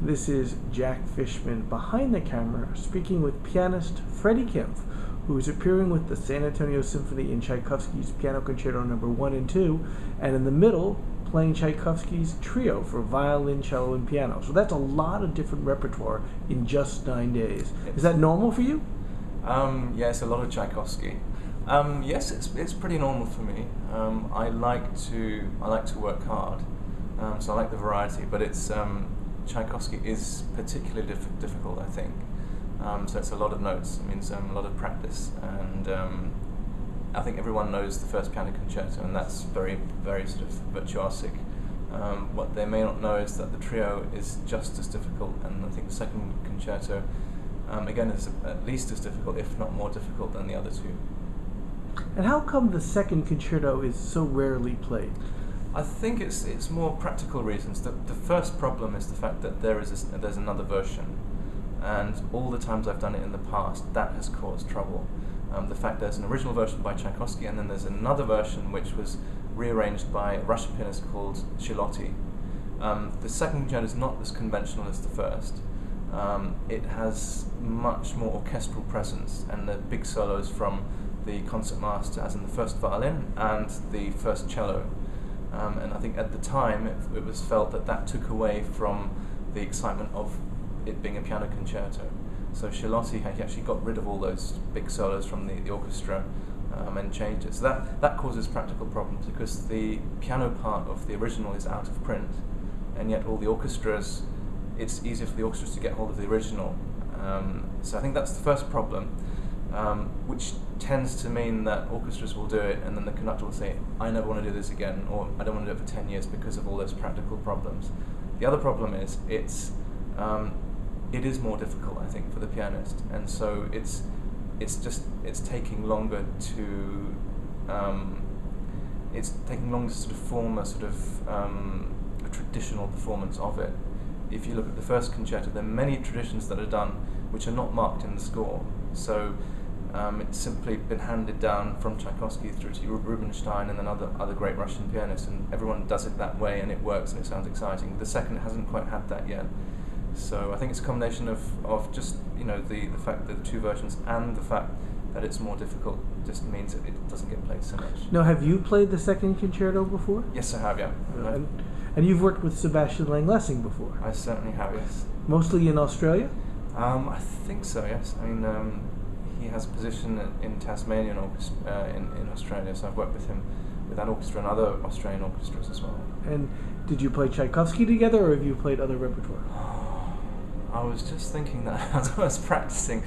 This is Jack Fishman behind the camera speaking with pianist Freddy Kempf, who is appearing with the San Antonio Symphony in Tchaikovsky's Piano Concerto No. 1 and 2, and in the middle, playing Tchaikovsky's Trio for violin, cello, and piano. So that's a lot of different repertoire in just 9 days. Is that normal for you? Yes, a lot of Tchaikovsky. Yes, it's pretty normal for me. I like to work hard, so I like the variety. But it's Tchaikovsky is particularly difficult, I think. So it's a lot of notes. It means a lot of practice, and I think everyone knows the first piano concerto, and that's very, very sort of virtuosic. What they may not know is that the trio is just as difficult, and I think the second concerto, again, is at least as difficult, if not more difficult, than the other two. And how come the second concerto is so rarely played? I think it's more practical reasons. The first problem is the fact that there's another version, and all the times I've done it in the past, that has caused trouble. The fact there's an original version by Tchaikovsky, and then there's another version which was rearranged by a Russian pianist called Shiloti. The second concerto is not as conventional as the first. It has much more orchestral presence, and the big solos from the concertmaster, as in the first violin and the first cello. And I think at the time it was felt that took away from the excitement of it being a piano concerto. So Shiloti actually got rid of all those big solos from the orchestra and changed it. So that causes practical problems, because the piano part of the original is out of print, and yet all the orchestras, it's easier for the orchestras to get hold of the original. So I think that's the first problem, which tends to mean that orchestras will do it, and then the conductor will say, I never want to do this again, or I don't want to do it for 10 years because of all those practical problems. The other problem is it is more difficult, I think, for the pianist, and so it's taking longer to sort of form a sort of a traditional performance of it. If you look at the first concerto, there are many traditions that are done which are not marked in the score. So it's simply been handed down from Tchaikovsky through to Rubinstein and then other great Russian pianists, and everyone does it that way, and it works and it sounds exciting. The second hasn't quite had that yet. So I think it's a combination of just, the fact that the two versions and the fact that it's more difficult just means that it doesn't get played so much. Now, have you played the second concerto before? Yes, I have, yeah. And you've worked with Sebastian Lang-Lessing before? I certainly have, yes. Mostly in Australia? I think so, yes. I mean, he has a position in Tasmanian orchestra in Australia, so I've worked with him with that orchestra and other Australian orchestras as well. And did you play Tchaikovsky together, or have you played other repertoire? I was just thinking that as I was practicing.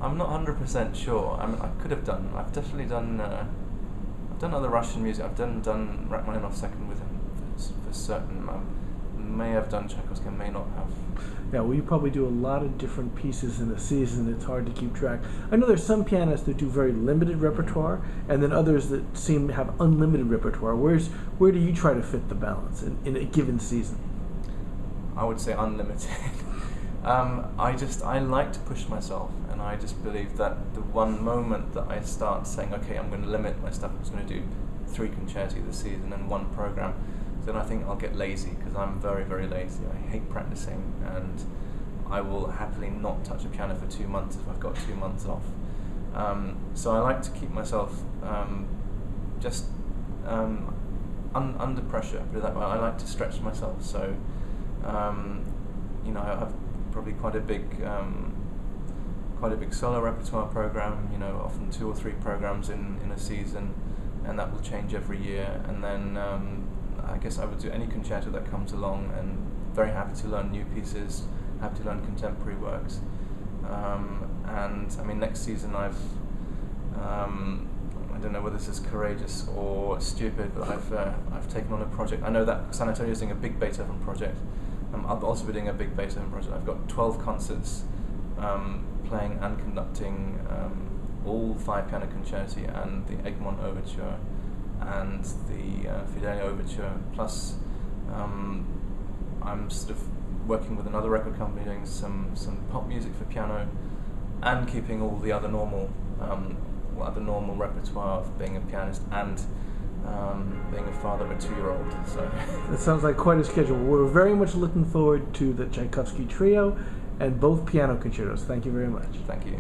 I'm not 100% sure. I mean, I could have done. I've definitely done. I've done other Russian music. I've done Rachmaninoff second with him for certain. I may have done Tchaikovsky. I may not have. Yeah, well, you probably do a lot of different pieces in a season. It's hard to keep track. I know there's some pianists that do very limited repertoire, and then others that seem to have unlimited repertoire. Where do you try to fit the balance in a given season? I would say unlimited. I like to push myself, and I just believe that the one moment that I start saying, okay, I'm going to limit my stuff, I'm just going to do 3 concerti this season and 1 program, then I think I'll get lazy, because I'm very, very lazy. I hate practicing, and I will happily not touch a piano for 2 months if I've got 2 months off. So I like to keep myself just under pressure, put it that way. I like to stretch myself, so I have probably quite a big solo repertoire program, often 2 or 3 programs in a season, and that will change every year. And then I guess I would do any concerto that comes along, and very happy to learn new pieces, happy to learn contemporary works. And I mean, next season I don't know whether this is courageous or stupid, but I've taken on a project. I know that San Antonio is doing a big Beethoven project. I'll also be doing a big Beethoven project. I've got 12 concerts playing and conducting all 5 piano concerti and the Egmont Overture and the Fidelio Overture, plus I'm sort of working with another record company doing some pop music for piano, and keeping all the other normal repertoire of being a pianist and being a father of a 2-year-old. So that sounds like quite a schedule. We're very much looking forward to the Tchaikovsky trio and both piano concertos. Thank you very much. Thank you.